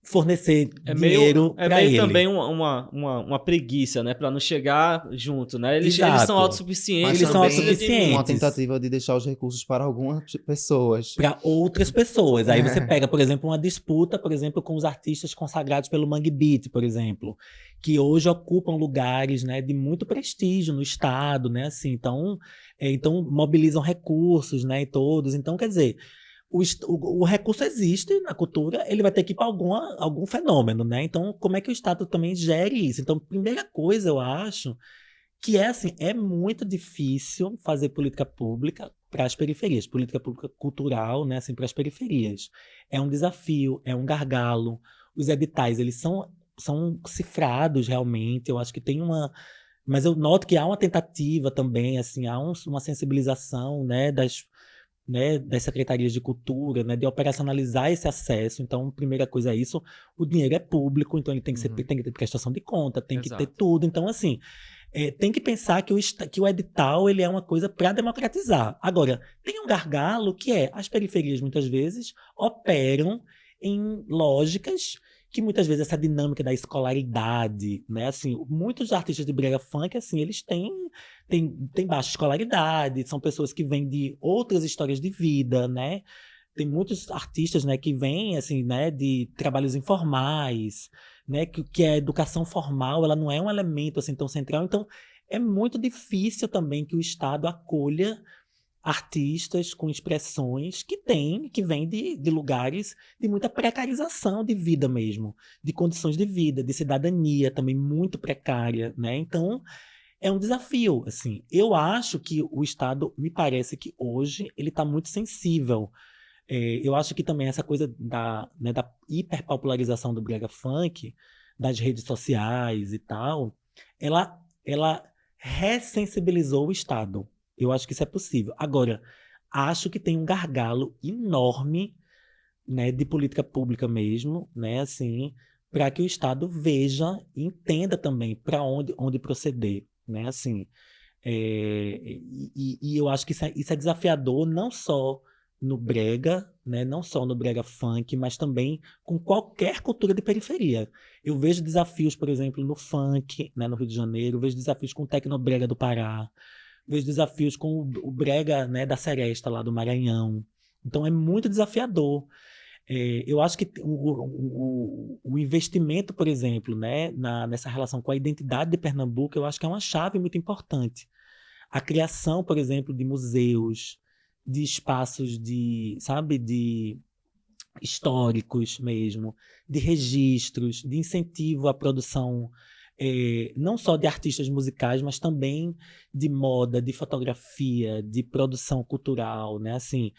C: fornecer dinheiro para ele?
A: É meio também uma preguiça, né? Para não chegar junto, né? Eles são autossuficientes.
B: Mas também uma tentativa de deixar os recursos para algumas pessoas.
C: Para outras pessoas. Aí você pega, por exemplo, uma disputa, por exemplo, com os artistas consagrados pelo Mangue Beat, por exemplo, que hoje ocupam lugares, né, de muito prestígio no Estado, né? Assim, então mobilizam recursos, né, e todos. Então, quer dizer, o recurso existe na cultura, ele vai ter que ir para algum fenômeno, né? Então, como é que o Estado também gere isso? Então, primeira coisa, eu acho que assim, é muito difícil fazer política pública para as periferias, política pública cultural, né, assim, para as periferias. É um desafio, é um gargalo. Os editais, eles são cifrados realmente, eu acho que tem mas eu noto que há uma tentativa também, assim, há uma sensibilização, né, das secretarias de cultura, né, de operacionalizar esse acesso. Então, primeira coisa é isso, o dinheiro é público, então ele tem que ter prestação de conta, tem que ter tudo. Então, assim, tem que pensar que o edital ele é uma coisa para democratizar. Agora, tem um gargalo que as periferias muitas vezes operam em lógicas que muitas vezes essa dinâmica da escolaridade, né, assim, muitos artistas de brega funk, assim, eles têm baixa escolaridade, são pessoas que vêm de outras histórias de vida, né, tem muitos artistas, né, que vêm, assim, né, de trabalhos informais, né, que a educação formal, ela não é um elemento, assim, tão central, então é muito difícil também que o Estado acolha artistas com expressões que vêm de lugares de muita precarização de vida mesmo, de condições de vida, de cidadania também muito precária, né? Então, é um desafio, assim. Eu acho que o Estado, me parece que hoje, ele está muito sensível. Eu acho que também essa coisa da hiperpopularização do brega funk, das redes sociais e tal, ela ressensibilizou o Estado. Eu acho que isso é possível. Agora, acho que tem um gargalo enorme né, de política pública mesmo, né, assim, para que o Estado veja e entenda também para onde proceder, né, assim. E eu acho que isso é desafiador não só no brega, né, não só no brega funk, mas também com qualquer cultura de periferia. Eu vejo desafios, por exemplo, no funk, né, no Rio de Janeiro, eu vejo desafios com o tecnobrega do Pará, vejo desafios com o brega, né, da Seresta lá do Maranhão. Então é muito desafiador. Eu acho que o investimento, por exemplo, né, nessa relação com a identidade de Pernambuco, eu acho que é uma chave muito importante. A criação, por exemplo, de museus, de espaços de, sabe, de históricos mesmo, de registros, de incentivo à produção, não só de artistas musicais, mas também de moda, de fotografia, de produção cultural, né? Assim,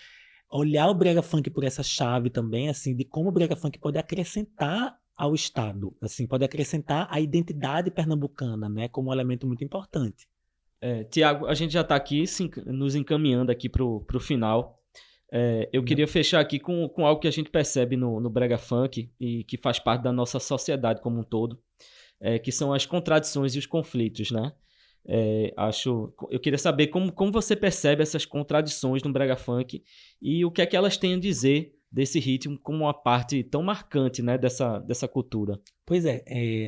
C: olhar o brega funk por essa chave também, assim, de como o brega funk pode acrescentar ao Estado, assim, pode acrescentar a identidade pernambucana, né, como um elemento muito importante.
A: Tiago, a gente já está aqui nos encaminhando aqui para o final. Eu queria fechar aqui com algo que a gente percebe no brega funk e que faz parte da nossa sociedade como um todo, que são as contradições e os conflitos, né? Eu queria saber como você percebe essas contradições no brega funk e o que é que elas têm a dizer desse ritmo como uma parte tão marcante, né, dessa cultura.
C: Pois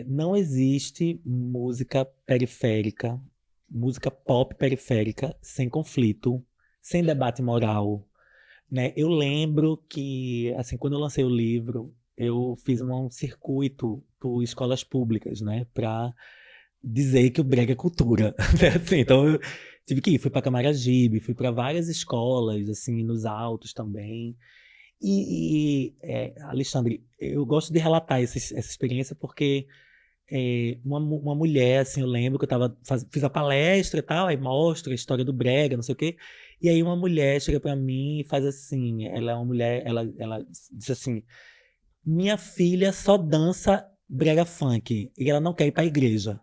C: não existe música periférica, música pop periférica sem conflito, sem debate moral, né? Eu lembro que, assim, quando eu lancei o livro, eu fiz um circuito por escolas públicas, né, para dizer que o brega é cultura, né? Assim, então eu tive que ir, fui para Camaragibe, fui para várias escolas, assim, nos Altos também. Alexandre, eu gosto de relatar essa experiência porque uma mulher, assim, eu lembro que fiz a palestra e tal, aí mostra a história do brega, não sei o quê, e aí uma mulher chega para mim e faz assim, ela é uma mulher, ela diz assim, minha filha só dança brega funk e ela não quer ir para a igreja.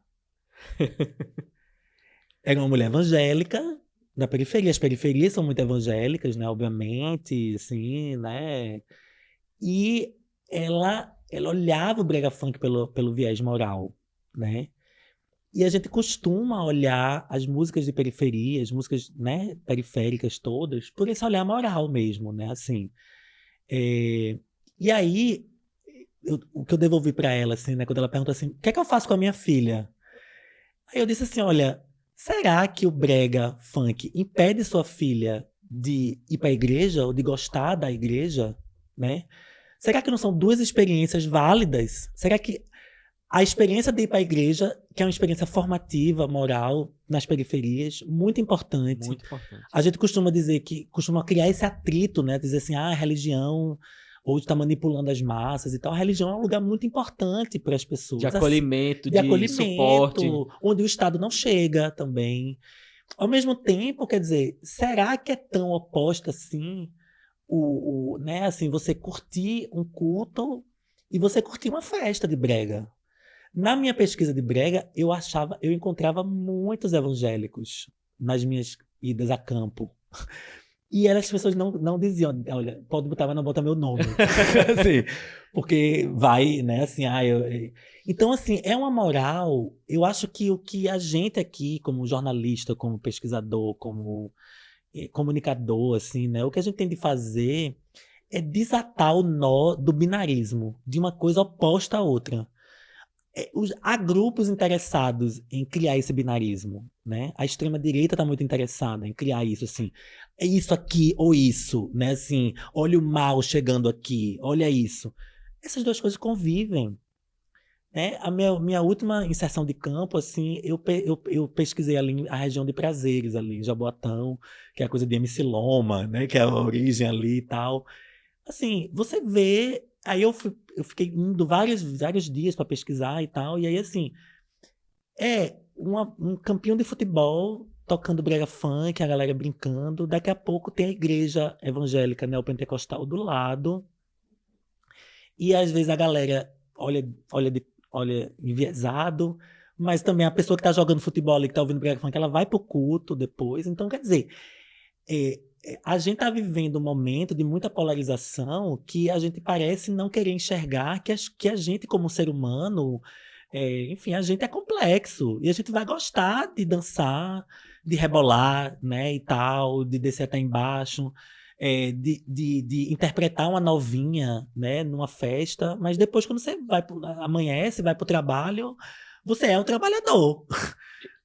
C: Era uma mulher evangélica da periferia. As periferias são muito evangélicas, né? Obviamente, assim, né? E ela olhava o brega funk pelo viés moral, né? E a gente costuma olhar as músicas de periferia, as músicas, né, periféricas todas, por esse olhar moral mesmo, né? Assim, e aí, o que eu devolvi para ela, assim, né? Quando ela perguntou assim, o que é que eu faço com a minha filha? Aí eu disse assim, olha, será que o brega funk impede sua filha de ir para a igreja ou de gostar da igreja, né? Será que não são duas experiências válidas? Será que a experiência de ir para a igreja, que é uma experiência formativa, moral, nas periferias, muito importante.
A: Muito importante.
C: A gente costuma criar esse atrito, né? Dizer assim, a religião hoje está manipulando as massas e tal. A religião é um lugar muito importante para as pessoas.
A: De acolhimento,
C: de acolhimento,
A: suporte.
C: onde o Estado não chega também. Ao mesmo tempo, quer dizer, será que é tão oposto assim, né, assim, você curtir um culto e você curtir uma festa de brega? Na minha pesquisa de brega, eu encontrava muitos evangélicos nas minhas idas a campo. E as pessoas não diziam, olha, pode botar, mas não bota meu nome. Assim, porque vai, né, assim, Então, assim, é uma moral. Eu acho que o que a gente aqui, como jornalista, como pesquisador, como comunicador, assim, né, o que a gente tem de fazer é desatar o nó do binarismo, de uma coisa oposta à outra. Há grupos interessados em criar esse binarismo, né? A extrema-direita está muito interessada em criar isso, assim. É isso aqui ou isso, né? Assim, olha o mal chegando aqui, olha isso. Essas duas coisas convivem, né? A minha última inserção de campo, assim, eu pesquisei ali a região de Prazeres, ali, em Jaboatão, que é a coisa de MC Loma, né? Que é a origem ali e tal. Assim, você vê. Aí eu fiquei indo vários dias para pesquisar e tal. E aí, assim, um campinho de futebol tocando brega funk, a galera brincando. Daqui a pouco tem a igreja evangélica neopentecostal do lado. E às vezes a galera olha enviesado. Mas também a pessoa que tá jogando futebol ali, que tá ouvindo brega funk, ela vai pro culto depois. Então, quer dizer, a gente está vivendo um momento de muita polarização que a gente parece não querer enxergar que a gente, como ser humano, enfim, a gente é complexo e a gente vai gostar de dançar, de rebolar, né, e tal, de descer até embaixo, de interpretar uma novinha, né, numa festa, mas depois quando você amanhece, vai pro trabalho, você é um trabalhador.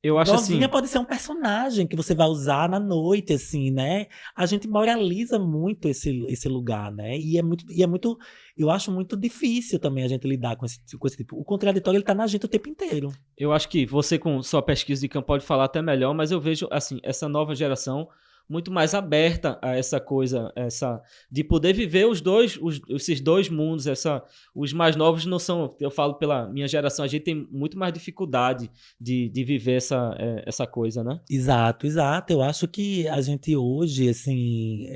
A: Eu acho
C: Novinha
A: assim,
C: pode ser um personagem que você vai usar na noite, assim, né? A gente moraliza muito esse lugar, né? E é muito, eu acho muito difícil também a gente lidar com esse tipo. O contraditório, ele tá na gente o tempo inteiro.
A: eu acho que você com sua pesquisa de campo pode falar até melhor, mas eu vejo assim, essa nova geração muito mais aberta a essa coisa, essa de poder viver esses dois mundos, os mais novos não são, eu falo pela minha geração, a gente tem muito mais dificuldade de viver essa coisa, né?
C: Exato, exato. Eu acho que a gente hoje, assim,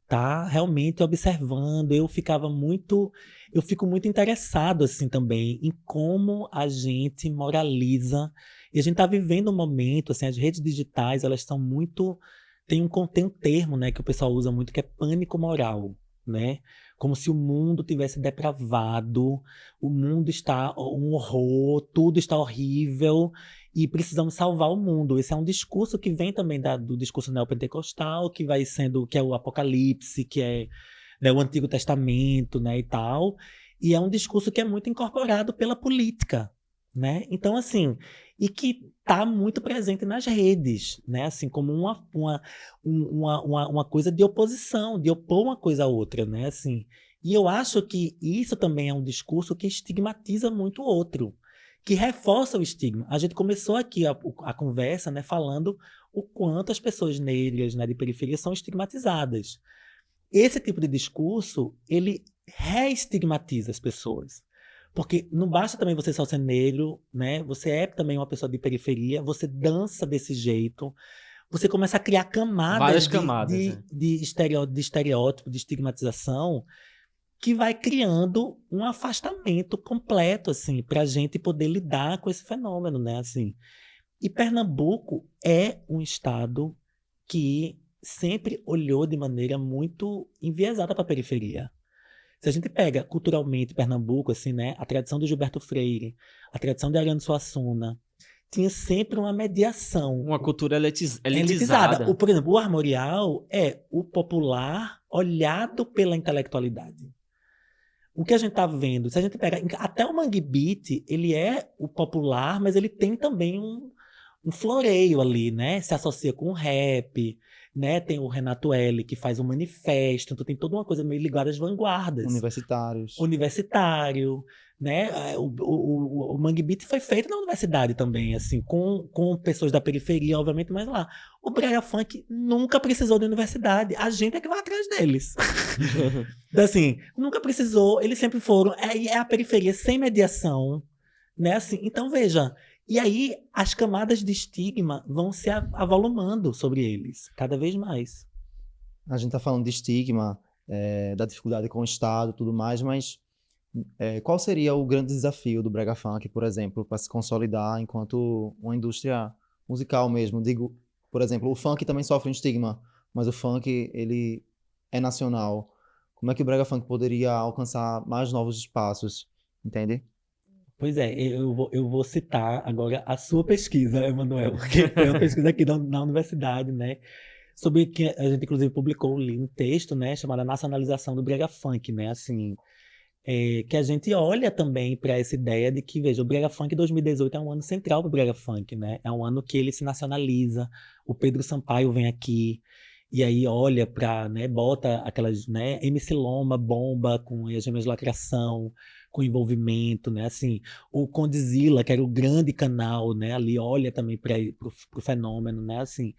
C: tá realmente observando. Eu fico muito interessado, assim, também em como a gente moraliza. E a gente tá vivendo um momento, assim, as redes digitais, elas estão muito. Tem um termo, né, que o pessoal usa muito, que é pânico moral, né? Como se o mundo tivesse depravado, o mundo está um horror, tudo está horrível e precisamos salvar o mundo. Esse é um discurso que vem também do discurso neopentecostal, que é o Apocalipse, que é, né, o Antigo Testamento, né, e tal. E é um discurso que é muito incorporado pela política, né? Então, assim, e que está muito presente nas redes, né? Assim, como uma coisa de oposição, de opor uma coisa à outra, né? Assim, e eu acho que isso também é um discurso que estigmatiza muito o outro, que reforça o estigma. A gente começou aqui a conversa, né, falando o quanto as pessoas negras, né, de periferia são estigmatizadas. Esse tipo de discurso, ele reestigmatiza as pessoas. Porque não basta também você só ser negro, né? Você é também uma pessoa de periferia, você dança desse jeito, você começa a criar
A: Várias
C: camadas
A: camadas, né?
C: de estereótipo, de estigmatização, que vai criando um afastamento completo, assim, para a gente poder lidar com esse fenômeno, né? Assim, e Pernambuco é um estado que sempre olhou de maneira muito enviesada para a periferia. Se a gente pega culturalmente Pernambuco, assim, né, a tradição do Gilberto Freire, a tradição de Ariano Suassuna, tinha sempre uma mediação
A: Uma cultura
C: elitizada.
A: elitizada.
C: Por exemplo, o armorial é o popular olhado pela intelectualidade. O que a gente está vendo, se a gente pega até o Mangue Beat, ele é o popular, mas ele tem também um floreio ali, né? Se associa com o rap, né? Tem o Renato L, que faz um manifesto, então tem toda uma coisa meio ligada às vanguardas.
B: Universitários.
C: Universitário, né? O Mangue Beat foi feito na universidade também, assim, com pessoas da periferia, obviamente, mas lá. O Brega Funk nunca precisou de universidade. A gente é que vai atrás deles. Então, assim, nunca precisou, eles sempre foram. É a periferia sem mediação, né? Assim, então, veja. E aí, as camadas de estigma vão se avolumando sobre eles, cada vez mais.
B: A gente tá falando de estigma, da dificuldade com o Estado e tudo mais, mas qual seria o grande desafio do Brega Funk, por exemplo, para se consolidar enquanto uma indústria musical mesmo? Digo, por exemplo, o funk também sofre um estigma, mas o funk, ele é nacional. Como é que o Brega Funk poderia alcançar mais novos espaços, entende?
C: Pois é, eu vou citar agora a sua pesquisa, Emanuel, que foi uma pesquisa aqui na universidade, né? Sobre que a gente, inclusive, publicou um texto, né? Chamado Nacionalização do Brega Funk, né? Assim, que a gente olha também para essa ideia de que, veja, o Brega Funk 2018 é um ano central para o Brega Funk, né? É um ano que ele se nacionaliza, o Pedro Sampaio vem aqui, e aí olha para, né, bota aquelas, né, MC Loma, bomba com as gêmeas de lacração, com envolvimento, né, assim, o Condzilla, que era o grande canal, né, ali olha também para o fenômeno, né, assim,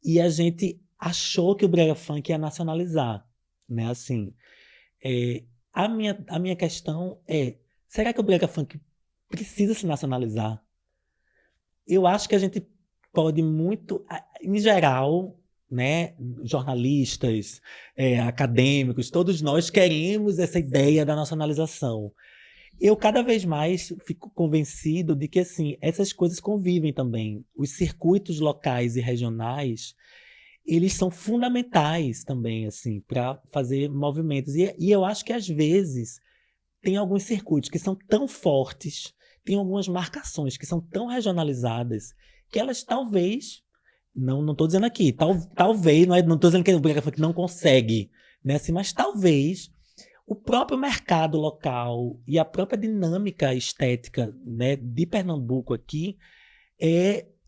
C: e a gente achou que o Brega Funk ia nacionalizar, né, assim, é, a minha questão é, será que o Brega Funk precisa se nacionalizar? Eu acho que a gente pode muito, em geral, né, jornalistas, acadêmicos, todos nós queremos essa ideia da nacionalização. Eu cada vez mais fico convencido de que assim, essas coisas convivem também. Os circuitos locais e regionais, eles são fundamentais também, assim, para fazer movimentos. E eu acho que, às vezes, tem alguns circuitos que são tão fortes, tem algumas marcações que são tão regionalizadas, que elas talvez, não estou dizendo aqui, talvez, não estou dizendo que o Brega Funk não consegue, né, assim, mas talvez o próprio mercado local e a própria dinâmica estética, né, de Pernambuco aqui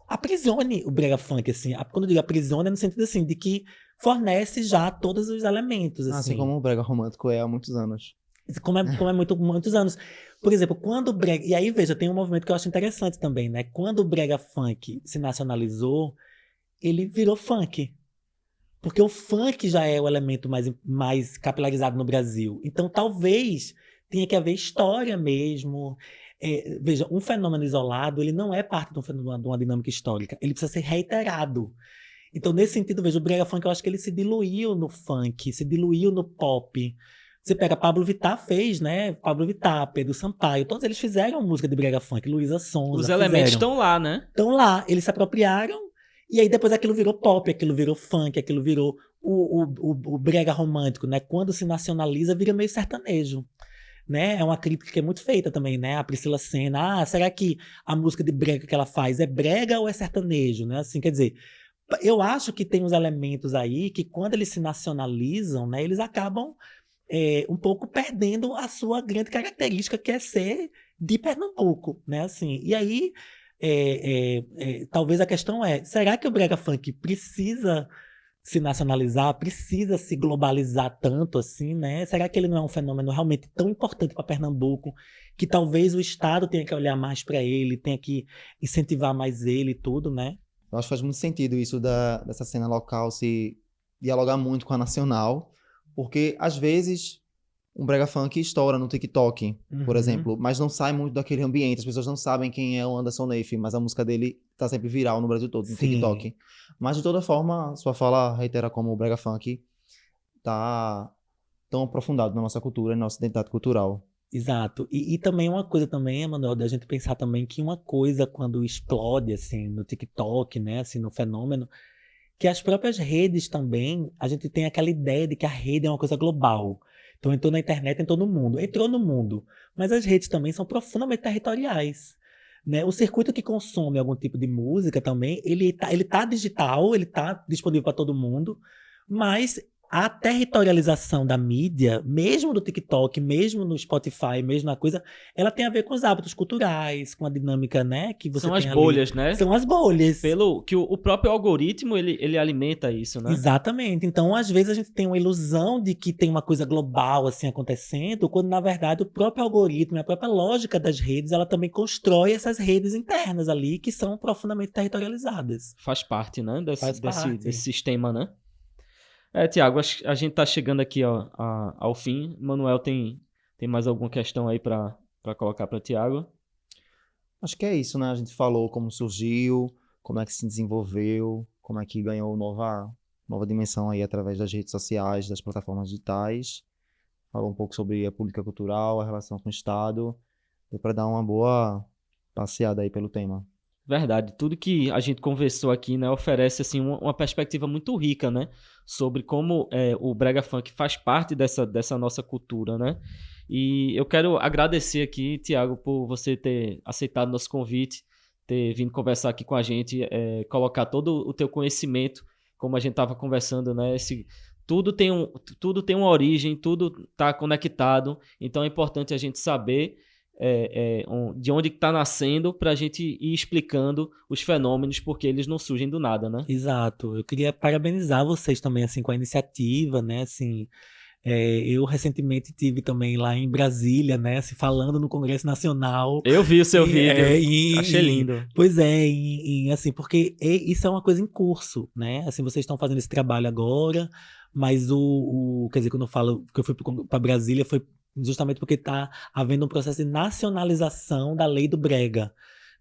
C: aprisione o Brega Funk, assim. Quando eu digo aprisione, é no sentido, assim, de que fornece já todos os elementos,
B: Assim
C: assim.
B: como o brega romântico é há muitos anos.
C: Como é muitos anos. Por exemplo, quando o Brega... E aí, veja, tem um movimento que eu acho interessante também, né? Quando o Brega Funk se nacionalizou, ele virou funk. Porque o funk já é o elemento mais capilarizado no Brasil. Então, talvez tenha que haver história mesmo. Veja, um fenômeno isolado, ele não é parte de uma dinâmica histórica. Ele precisa ser reiterado. Então, nesse sentido, veja, o Brega Funk, eu acho que ele se diluiu no funk, se diluiu no pop. Você pega, Pablo Vittar fez, né? Pablo Vittar, Pedro Sampaio, todos eles fizeram música de Brega Funk, Luísa Sonza.
A: Os elementos
C: fizeram.
A: estão lá, né?
C: Estão lá, eles se apropriaram, e aí depois aquilo virou pop, aquilo virou funk, aquilo virou o brega romântico, né? Quando se nacionaliza, vira meio sertanejo, né? É uma crítica que é muito feita também, né? A Priscila Senna, será que a música de brega que ela faz é brega ou é sertanejo, né? Assim, quer dizer, eu acho que tem uns elementos aí que quando eles se nacionalizam, né? Eles acabam um pouco perdendo a sua grande característica, que é ser de Pernambuco, né? Assim, e aí, talvez a questão será que o Brega Funk precisa se nacionalizar, precisa se globalizar tanto assim, né? Será que ele não é um fenômeno realmente tão importante para Pernambuco, que talvez o Estado tenha que olhar mais para ele, tenha que incentivar mais ele e tudo, né?
B: Eu acho que faz muito sentido isso dessa cena local se dialogar muito com a nacional, porque às vezes um brega funk estoura no TikTok, por exemplo, mas não sai muito daquele ambiente, as pessoas não sabem quem é o Anderson Neif, mas a música dele tá sempre viral no Brasil todo, no
C: Sim.
B: TikTok. Mas de toda forma, sua fala reitera como o brega funk tá tão aprofundado na nossa cultura, na nossa identidade cultural.
C: Exato. E também uma coisa também, Emanuel, da gente pensar também que uma coisa quando explode, assim, no TikTok, né, assim, no fenômeno, que as próprias redes também, a gente tem aquela ideia de que a rede é uma coisa global. Então entrou na internet, entrou no mundo. Entrou no mundo. Mas as redes também são profundamente territoriais, né? O circuito que consome algum tipo de música também, ele tá digital, ele tá disponível para todo mundo, mas a territorialização da mídia, mesmo do TikTok, mesmo no Spotify, mesmo na coisa, ela tem a ver com os hábitos culturais, com a dinâmica, né, que você
A: São as
C: tem
A: bolhas,
C: ali.
A: né?
C: São as bolhas.
A: Pelo que o próprio algoritmo, ele alimenta isso, né?
C: Exatamente. Então, às vezes a gente tem uma ilusão de que tem uma coisa global assim acontecendo, quando na verdade o próprio algoritmo, a própria lógica das redes, ela também constrói essas redes internas ali que são profundamente territorializadas.
A: Faz parte, né?
C: Faz parte.
A: Desse sistema, né? Tiago, a gente tá chegando aqui ao fim. Manuel tem mais alguma questão aí para colocar para Tiago?
B: Acho que é isso, né? A gente falou como surgiu, como é que se desenvolveu, como é que ganhou nova dimensão aí através das redes sociais, das plataformas digitais. Falou um pouco sobre a política cultural, a relação com o Estado. Deu para dar uma boa passeada aí pelo tema.
A: Verdade. Tudo que a gente conversou aqui, né, oferece assim uma perspectiva muito rica, né, sobre como o brega funk faz parte dessa nossa cultura, né? E eu quero agradecer aqui, Tiago, por você ter aceitado nosso convite, ter vindo conversar aqui com a gente, colocar todo o teu conhecimento, como a gente estava conversando, né? Tudo tem uma origem, tudo está conectado, então é importante a gente saber de onde está nascendo para a gente ir explicando os fenômenos, porque eles não surgem do nada, né?
C: Exato. Eu queria parabenizar vocês também assim com a iniciativa, né? Assim, eu recentemente tive também lá em Brasília, né? Assim, falando no Congresso Nacional.
A: Eu vi o seu vídeo, achei lindo.
C: Pois é, assim, porque isso é uma coisa em curso, né? Assim, vocês estão fazendo esse trabalho agora, mas quer dizer, quando eu falo que eu fui para Brasília foi justamente porque está havendo um processo de nacionalização da lei do brega,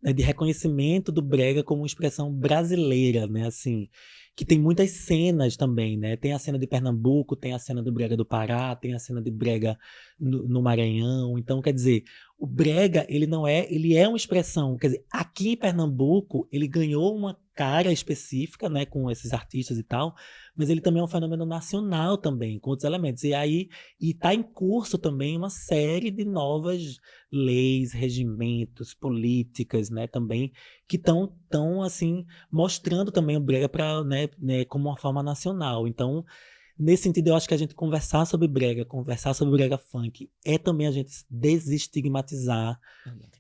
C: né, de reconhecimento do brega como uma expressão brasileira, né, assim, que tem muitas cenas também, né, tem a cena de Pernambuco, tem a cena do brega do Pará, tem a cena de brega no Maranhão, então, quer dizer, o brega, ele é uma expressão, quer dizer, aqui em Pernambuco, ele ganhou uma cara específica, né, com esses artistas e tal, mas ele também é um fenômeno nacional também, com outros elementos. E aí está em curso também uma série de novas leis, regimentos, políticas, né, também, que estão assim, mostrando também o brega né, como uma forma nacional. Então, nesse sentido, eu acho que a gente conversar sobre brega funk, é também a gente desestigmatizar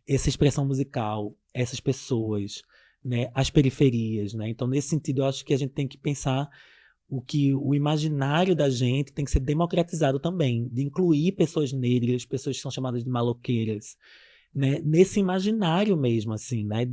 C: essa expressão musical, essas pessoas, né, as periferias, né? Então, nesse sentido, eu acho que a gente tem que pensar o imaginário da gente tem que ser democratizado também, de incluir pessoas negras, pessoas que são chamadas de maloqueiras, né? Nesse imaginário mesmo, assim, né?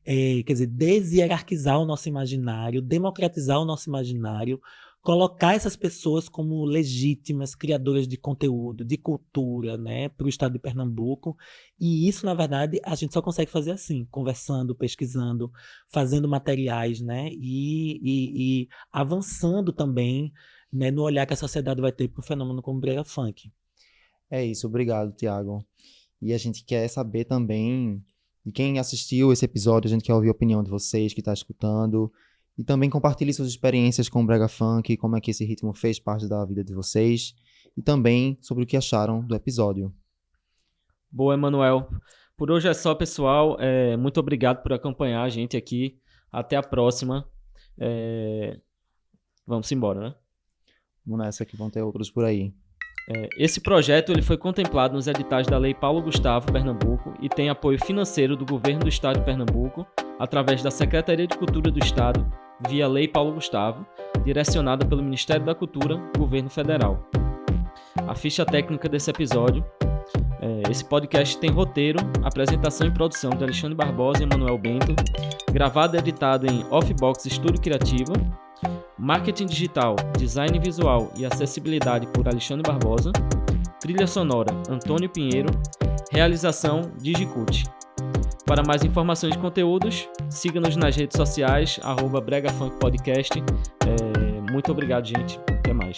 C: Quer dizer, deshierarquizar o nosso imaginário, democratizar o nosso imaginário, colocar essas pessoas como legítimas criadoras de conteúdo, de cultura, né, para o estado de Pernambuco. E isso, na verdade, a gente só consegue fazer assim, conversando, pesquisando, fazendo materiais, né, e avançando também, né, no olhar que a sociedade vai ter para o fenômeno como brega funk.
B: É isso, obrigado, Tiago. E a gente quer saber também de quem assistiu esse episódio, a gente quer ouvir a opinião de vocês que está escutando. E também compartilhe suas experiências com o brega funk, como é que esse ritmo fez parte da vida de vocês. E também sobre o que acharam do episódio.
A: Boa, Emanuel. Por hoje é só, pessoal. Muito obrigado por acompanhar a gente aqui. Até a próxima. Vamos embora, né?
B: Vamos nessa que vão ter outros por aí.
A: Esse projeto ele foi contemplado nos editais da Lei Paulo Gustavo, Pernambuco, e tem apoio financeiro do Governo do Estado de Pernambuco, através da Secretaria de Cultura do Estado, via Lei Paulo Gustavo, direcionada pelo Ministério da Cultura, Governo Federal. A ficha técnica desse episódio. Esse podcast tem roteiro, apresentação e produção de Alexandre Barbosa e Emanuel Bento, gravado e editado em Offbox Estúdio Criativa, marketing digital, design visual e acessibilidade por Alexandre Barbosa, trilha sonora Antônio Pinheiro, realização Digicult. Para mais informações e conteúdos, siga-nos nas redes sociais, @BregaFunkPodcast. Muito obrigado, gente. Até mais.